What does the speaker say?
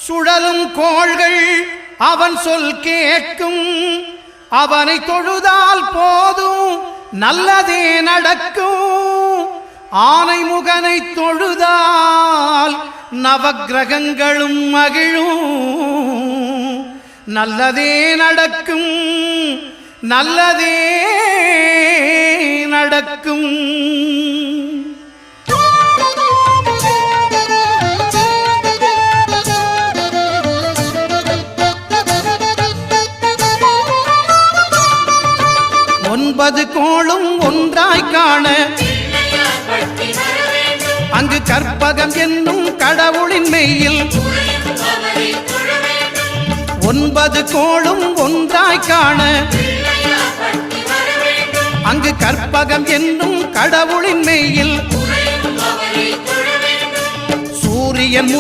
சுழலும் கோள்கள் அவன் சொல் கேட்கும். அவனை தொழுதால் போதும் நல்லதே நடக்கும். ஆனை முகனை தொழுதால் நவக்கிரகங்களும் மகிழும். நல்லதே நடக்கும், நல்லதே நடக்கும். ஒன்பது கோளும் ஒன்றாய் காண அங்கு கற்பகம் என்னும் கடவுளின் மெய்யில். ஒன்பது கோளும் ஒன்றாய் காண அங்கு கற்பகம் என்னும் கடவுளின் மெய்யில். சூரியன்